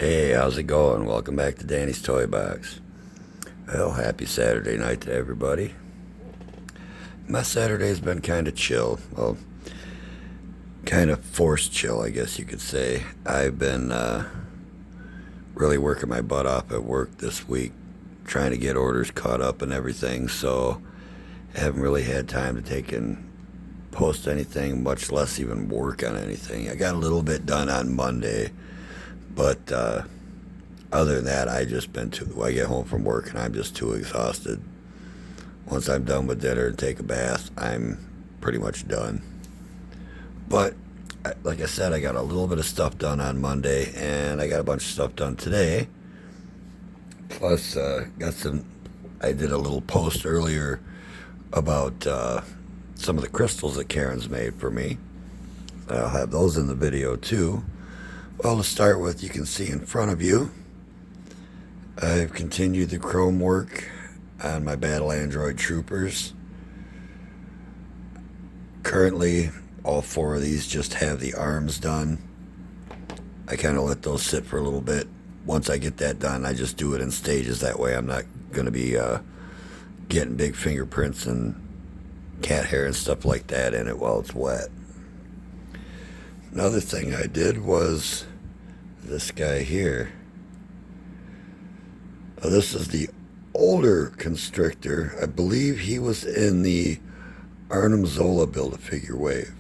Hey, how's it going? Welcome back to Danny's Toy Box. Well, happy Saturday night to everybody. My Saturday's been kind of chill. Well, kind of forced chill, I guess you could say. I've been really working my butt off at work this week, trying to get orders caught up and everything, so I haven't really had time to take and post anything, much less even work on anything. I got a little bit done on Monday, but other than that, I get home from work and I'm just too exhausted. Once I'm done with dinner and take a bath, I'm pretty much done. But like I said, I got a little bit of stuff done on Monday and I got a bunch of stuff done today. Plus, I did a little post earlier about some of the crystals that Karen's made for me. I'll have those in the video too. Well, to start with, you can see in front of you, I've continued the chrome work on my Battle Android Troopers. Currently, all four of these just have the arms done. I kind of let those sit for a little bit. Once I get that done, I just do it in stages. That way I'm not going to be getting big fingerprints and cat hair and stuff like that in it while it's wet. Another thing I did was this guy here. This is the older Constrictor. I believe he was in the Arnim Zola Build-A-Figure wave.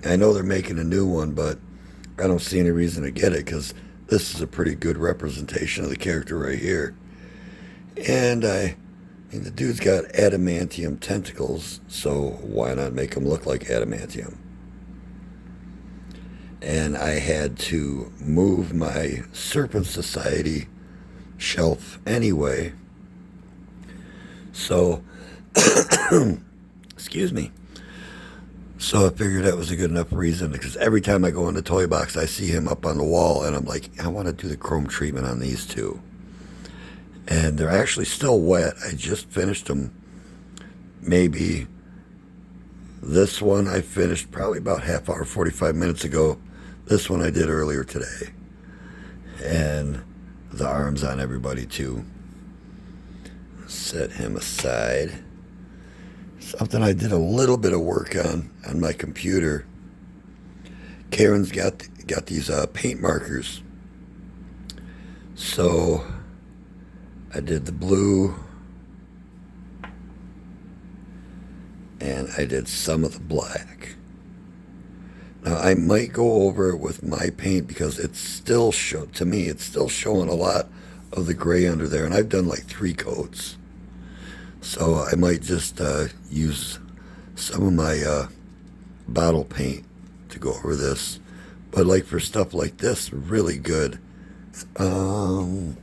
I know they're making a new one, but I don't see any reason to get it because this is a pretty good representation of the character right here. And I mean, the dude's got adamantium tentacles, so why not make him look like adamantium? And I had to move my Serpent Society shelf anyway. So, excuse me. So I figured that was a good enough reason because every time I go in the toy box, I see him up on the wall and I'm like, I want to do the chrome treatment on these two. And they're actually still wet. I just finished them. Maybe this one I finished probably about half hour, 45 minutes ago. This one I did earlier today. And the arms on everybody too. Set him aside. Something I did a little bit of work on my computer. Karen's got these paint markers. So I did the blue and I did some of the black. Now I might go over it with my paint because it's still to me it's still showing a lot of the gray under there, and I've done like 3 coats. So I might just use some of my bottle paint to go over this. But like for stuff like this, really good. Here,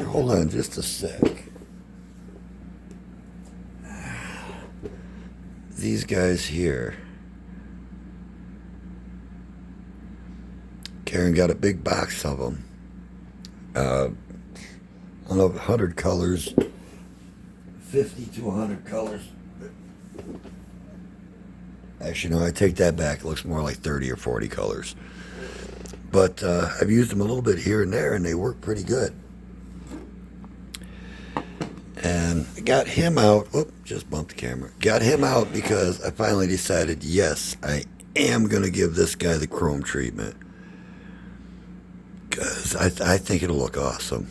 hold on just a sec. These guys here. Karen got a big box of them. I don't know, 100 colors. 50 to 100 colors. Actually, no, I take that back. It looks more like 30 or 40 colors. But I've used them a little bit here and there, and they work pretty good. And I got him out. Whoop, just bumped the camera. Got him out because I finally decided, yes, I am going to give this guy the chrome treatment. Because I think it'll look awesome.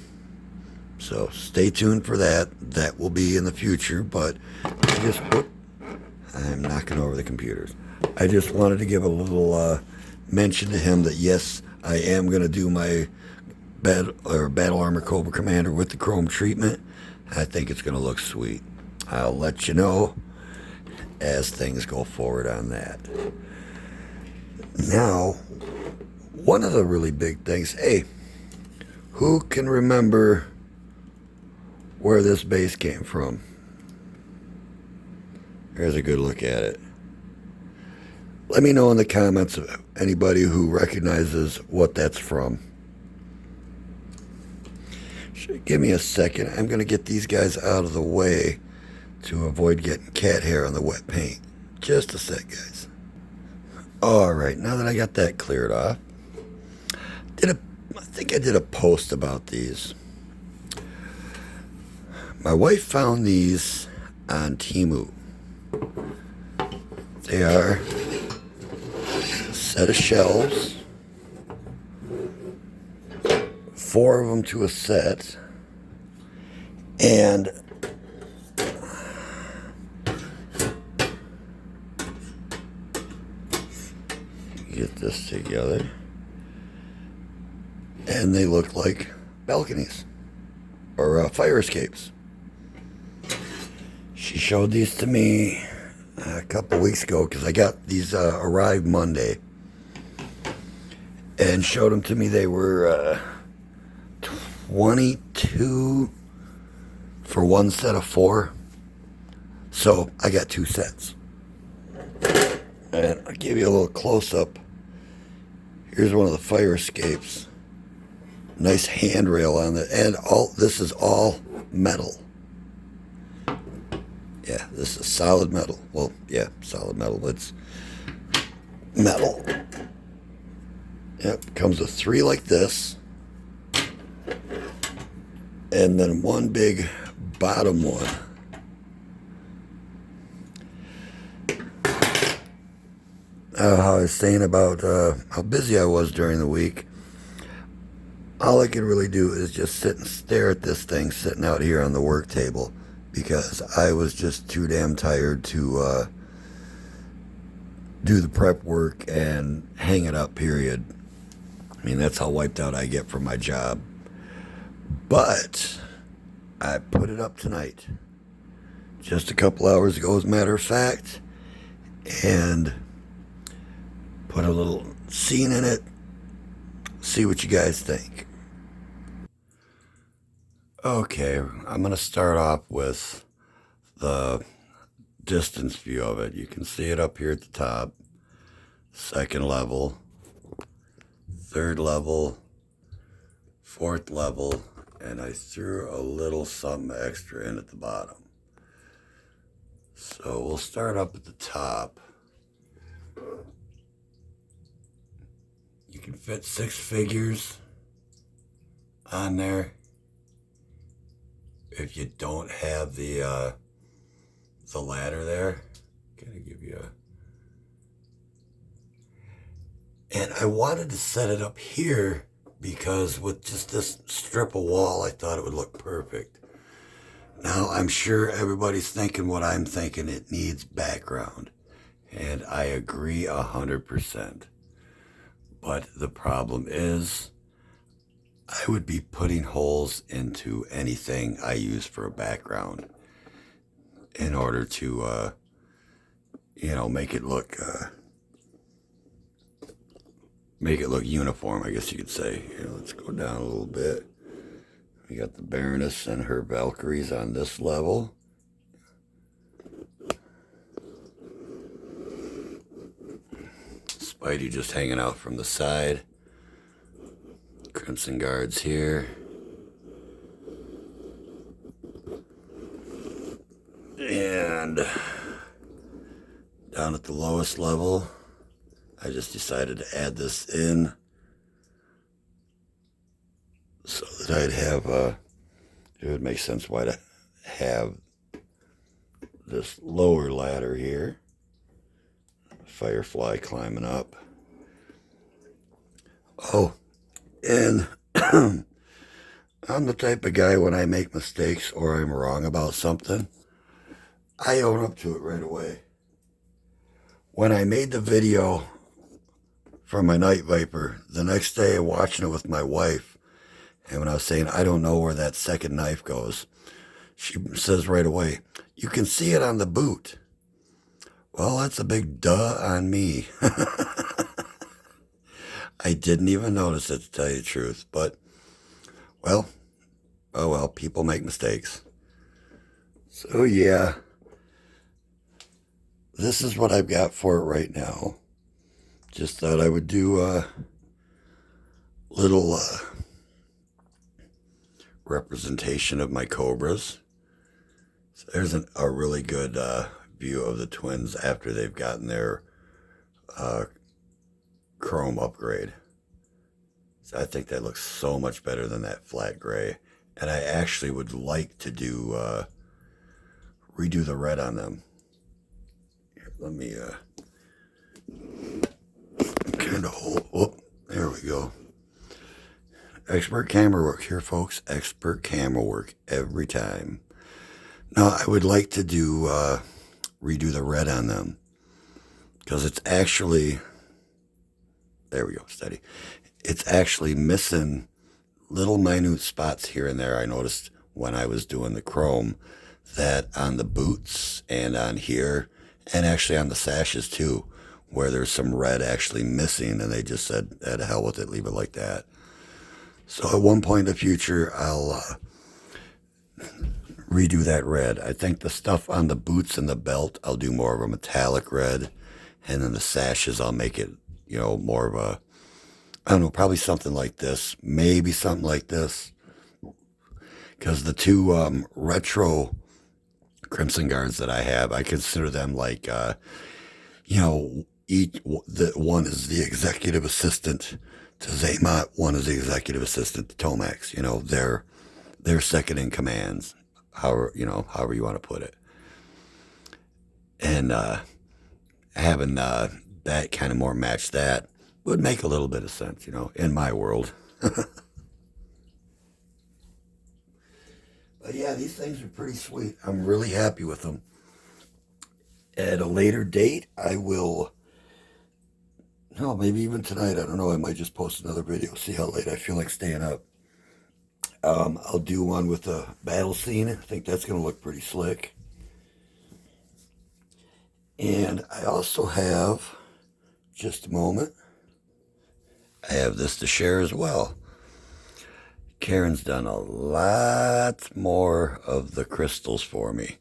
So stay tuned for that. That will be in the future, but I'm knocking over the computers. I just wanted to give a little mention to him that yes, I am going to do my Battle Armor Cobra Commander with the chrome treatment. I think it's going to look sweet. I'll let you know as things go forward on that. Now, one of the really big things, hey, who can remember where this base came from? Here's a good look at it. Let me know in the comments of anybody who recognizes what that's from. Give me a second. I'm going to get these guys out of the way to avoid getting cat hair on the wet paint. Just a sec, guys. All right, now that I got that cleared off, did a I think I did a post about these. My wife found these on Temu. They are a set of shelves, 4 of them to a set, and get this together, and they look like balconies or fire escapes. She showed these to me a couple weeks ago because I got these arrived Monday, and showed them to me. They were 22 for one set of 4, so I got 2 sets. And I'll give you a little close-up. Here's one of the fire escapes. Nice handrail on it, and this is all metal. Yeah, this is solid metal. Well, yeah, solid metal. It's metal. Yep, comes with 3 like this, and then one big bottom one. How I was saying about how busy I was during the week. All I could really do is just sit and stare at this thing sitting out here on the work table, because I was just too damn tired to do the prep work and hang it up, period. I mean, that's how wiped out I get from my job. But I put it up tonight, just a couple hours ago, as a matter of fact, and put a little scene in it. See what you guys think. Okay, I'm going to start off with the distance view of it. You can see it up here at the top. 2nd level, 3rd level, 4th level, and I threw a little something extra in at the bottom. So we'll start up at the top. You can fit 6 figures on there. If you don't have the ladder there, gonna give you and I wanted to set it up here because with just this strip of wall, I thought it would look perfect. Now, I'm sure everybody's thinking what I'm thinking. It needs background, and I agree 100%. But the problem is, I would be putting holes into anything I use for a background in order to, make it look uniform, I guess you could say. Here, let's go down a little bit. We got the Baroness and her Valkyries on this level. Spidey just hanging out from the side. Crimson Guards here. And down at the lowest level, I just decided to add this in so that I'd have, it would make sense why to have this lower ladder here. Firefly climbing up. Oh, and I'm the type of guy, when I make mistakes or I'm wrong about something, I own up to it right away. When I made the video for my Night Viper, the next day watching it with my wife, and when I was saying, I don't know where that second knife goes, she says right away, you can see it on the boot. Well, that's a big duh on me. I didn't even notice it, to tell you the truth. But, well, oh well, people make mistakes. So, yeah. This is what I've got for it right now. Just thought I would do a little representation of my Cobras. So there's a really good view of the twins after they've gotten their chrome upgrade. I think that looks so much better than that flat gray. And I actually would like to do redo the red on them. Here, let me kind of hold. Oh, there we go. Expert camera work here, folks. Expert camera work every time. Now, I would like to do redo the red on them because it's actually, there we go, steady. It's actually missing little minute spots here and there. I noticed when I was doing the chrome that on the boots and on here and actually on the sashes too, where there's some red actually missing, and they just said, "The hell with it, leave it like that." So at one point in the future, I'll redo that red. I think the stuff on the boots and the belt, I'll do more of a metallic red, and then the sashes, I'll make it, more of a, I don't know, probably something like this, maybe something like this, because the two retro Crimson Guards that I have, I consider them like, one is the executive assistant to Zaymot, one is the executive assistant to Tomax. They're second in commands, however you want to put it. And having that kind of more match that would make a little bit of sense, in my world. But yeah, these things are pretty sweet. I'm really happy with them. At a later date, I will, no, maybe even tonight, I don't know, I might just post another video, see how late I feel like staying up. I'll do one with a battle scene. I think that's going to look pretty slick. And I also have, just a moment, I have this to share as well. Karen's done a lot more of the crystals for me.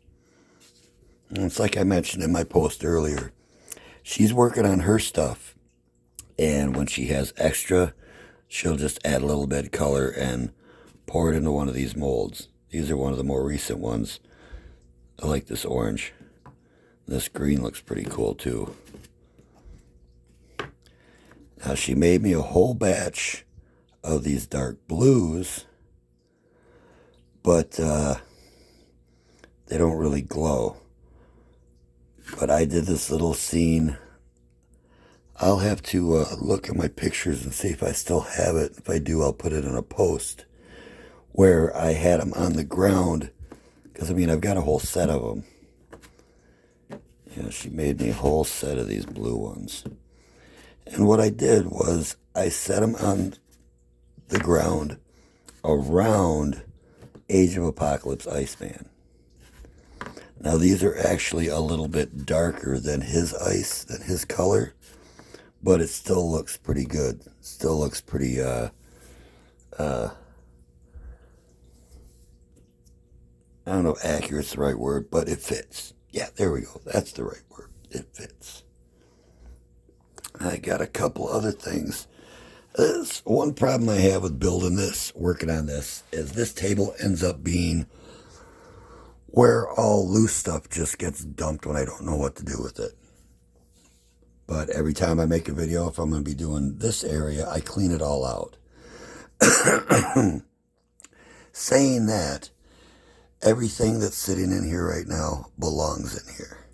And it's like I mentioned in my post earlier. She's working on her stuff. And when she has extra, she'll just add a little bit of color and pour it into one of these molds. These are one of the more recent ones. I like this orange. This green looks pretty cool too. Now she made me a whole batch of these dark blues, but they don't really glow. But I did this little scene. I'll have to look at my pictures and see if I still have it. If I do, I'll put it in a post where I had them on the ground, because I've got a whole set of them. She made me a whole set of these blue ones. And what I did was I set them on the ground around Age of Apocalypse Iceman. Now these are actually a little bit darker than his ice, than his color, but it still looks pretty good. Still looks pretty, I don't know if accurate's the right word, but it fits. Yeah, there we go. That's the right word. It fits. I got a couple other things. This one problem I have with building this, working on this, is this table ends up being where all loose stuff just gets dumped when I don't know what to do with it. But every time I make a video, if I'm going to be doing this area, I clean it all out. Saying that, everything that's sitting in here right now belongs in here.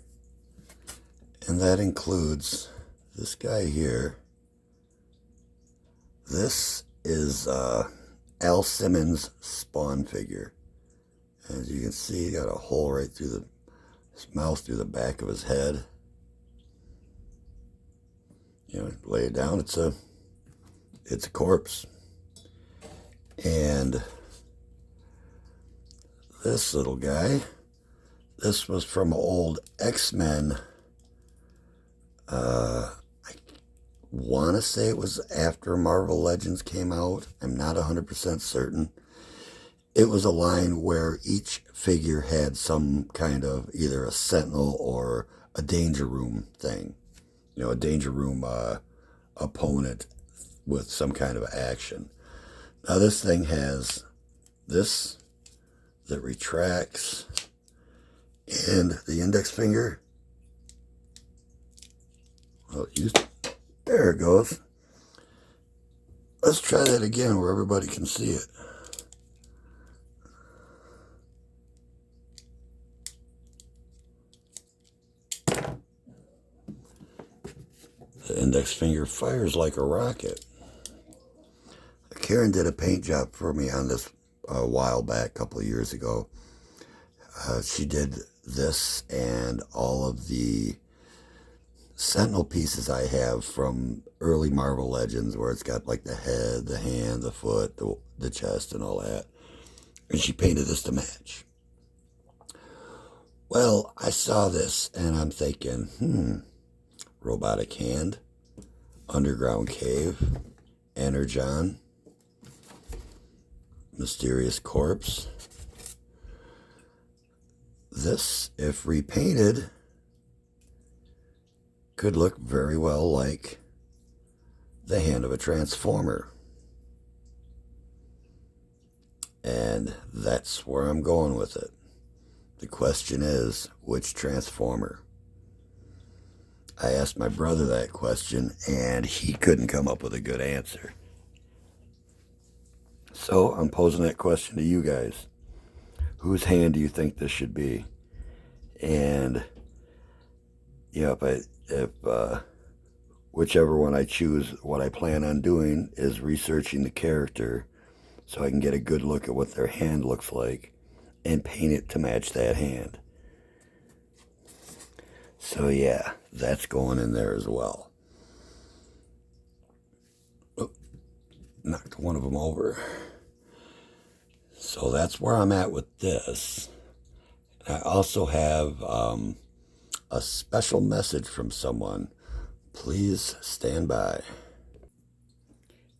And that includes this guy here. This is Al Simmons' Spawn figure. As you can see, he got a hole right through his mouth, through the back of his head. Lay it down, it's a corpse. And this little guy, this was from old X-Men. I want to say it was after Marvel Legends came out. I'm not 100% certain. It was a line where each figure had some kind of either a sentinel or a danger room thing. A danger room opponent with some kind of action. Now this thing has this that retracts, and the index finger, there it goes. Let's try that again where everybody can see it. The index finger fires like a rocket. Karen did a paint job for me on this a while back, a couple of years ago. She did this and all of the Sentinel pieces I have from early Marvel Legends, where it's got like the head, the hand, the foot, the chest, and all that. And she painted this to match. Well, I saw this and I'm thinking, robotic hand, underground cave, energon, mysterious corpse. This, if repainted, could look very well like the hand of a transformer. And that's where I'm going with it. The question is, which transformer? I asked my brother that question, and he couldn't come up with a good answer. So I'm posing that question to you guys. Whose hand do you think this should be? And if whichever one I choose, what I plan on doing is researching the character so I can get a good look at what their hand looks like and paint it to match that hand. So yeah, that's going in there as well. Oh, knocked one of them over. So that's where I'm at with this. I also have a special message from someone. Please stand by.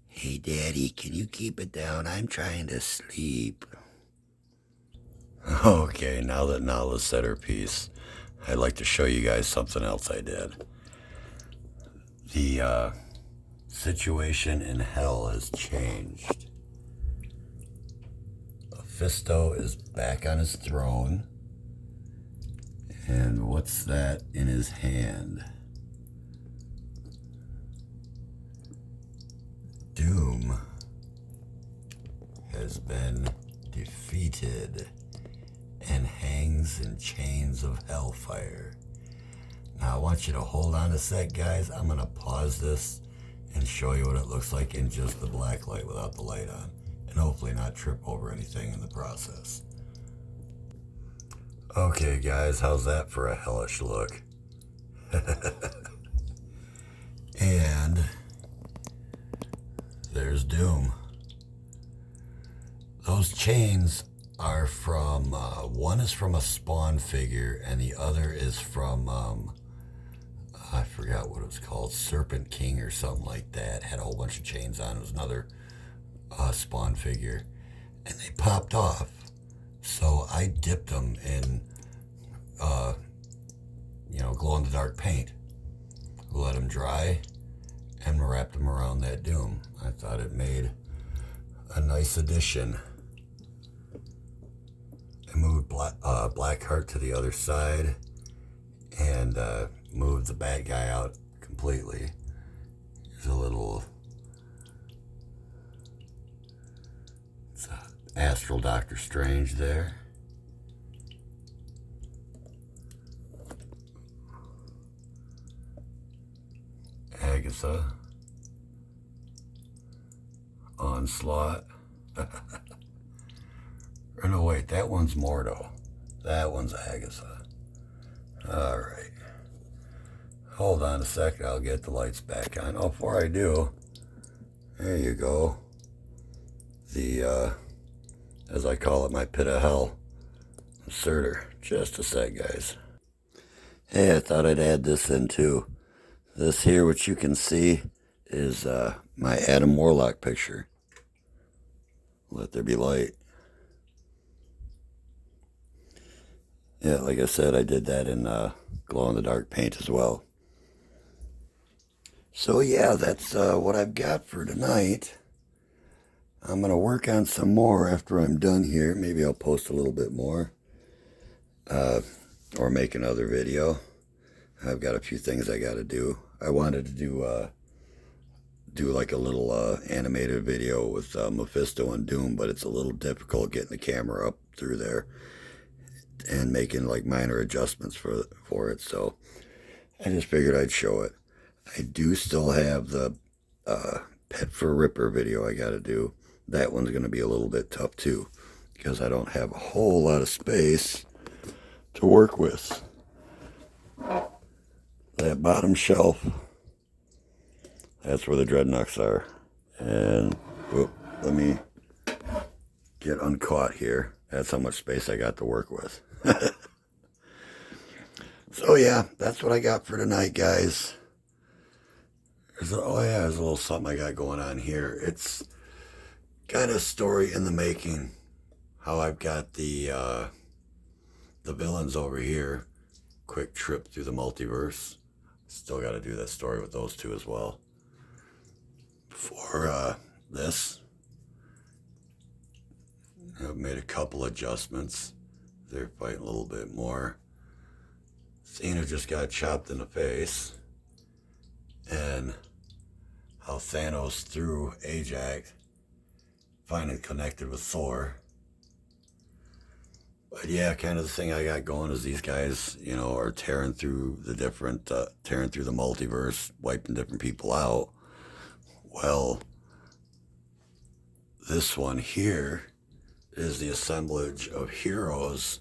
Hey, Daddy, can you keep it down? I'm trying to sleep. Okay, now that Nala's said her piece, I'd like to show you guys something else I did. The situation in hell has changed. Mephisto is back on his throne. And what's that in his hand? Doom has been defeated and hangs in chains of hellfire. Now I want you to hold on a sec, guys. I'm going to pause this and show you what it looks like in just the black light without the light on, and hopefully not trip over anything in the process. Okay, guys, how's that for a hellish look? And there's Doom. Those chains are from, one is from a Spawn figure, and the other is from, I forgot what it was called, Serpent King or something like that. Had a whole bunch of chains on. It was another Spawn figure. And they popped off. So I dipped them in, glow-in-the-dark paint. Let them dry and wrapped them around that Doom. I thought it made a nice addition. I moved Blackheart to the other side and moved the bad guy out completely. There's a little Astral Doctor Strange there. Agatha. Onslaught. Or no, wait, that one's Mordo. That one's Agatha. Alright. Hold on a second, I'll get the lights back on. Oh, before I do, there you go. The, as I call it, my pit of hell inserter. Just a sec, guys. Hey, I thought I'd add this in too. This here, which you can see, is my Adam Warlock picture. Let there be light. Yeah, like I said, I did that in glow-in-the-dark paint as well. So yeah, that's what I've got for tonight. I'm going to work on some more after I'm done here. Maybe I'll post a little bit more. Or make another video. I've got a few things I got to do. I wanted to do like a little animated video with Mephisto and Doom, but it's a little difficult getting the camera up through there and making like minor adjustments for it. So I just figured I'd show it. I do still have the Pet for Ripper video I got to do. That one's going to be a little bit tough too, because I don't have a whole lot of space to work with. That bottom shelf, that's where the dreadnoughts are. And let me get uncaught here. That's how much space I got to work with. So yeah, that's what I got for tonight, guys. There's a little something I got going on here. It's kind of a story in the making. How I've got the villains over here. Quick trip through the multiverse. Still got to do that story with those two as well. For this, I've made a couple adjustments. They're fighting a little bit more. Cena just got chopped in the face. And how Thanos threw Ajax, finally connected with Thor. But yeah, kind of the thing I got going is these guys, are tearing through the multiverse, wiping different people out. Well, this one here is the assemblage of heroes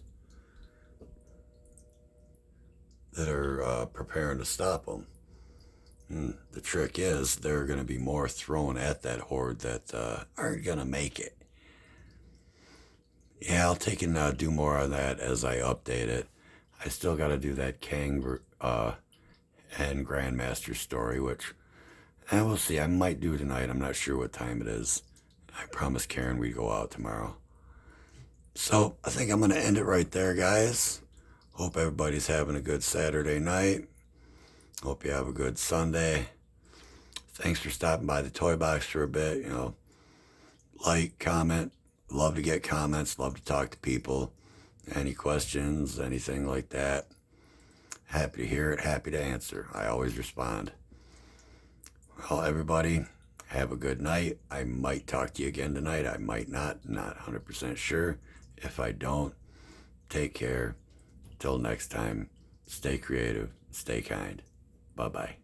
that are preparing to stop them. The trick is there are going to be more thrown at that horde that aren't going to make it. Yeah, I'll take and do more on that as I update it. I still got to do that Kang and Grandmaster story, which we'll see. I might do tonight. I'm not sure what time it is. I promised Karen we'd go out tomorrow. So I think I'm going to end it right there, guys. Hope everybody's having a good Saturday night. Hope you have a good Sunday. Thanks for stopping by the Toy Box for a bit. Like, comment. Love to get comments. Love to talk to people. Any questions, anything like that. Happy to hear it. Happy to answer. I always respond. Well, everybody, have a good night. I might talk to you again tonight. I might not. Not 100% sure. If I don't, take care. Till next time, stay creative. Stay kind. Bye-bye.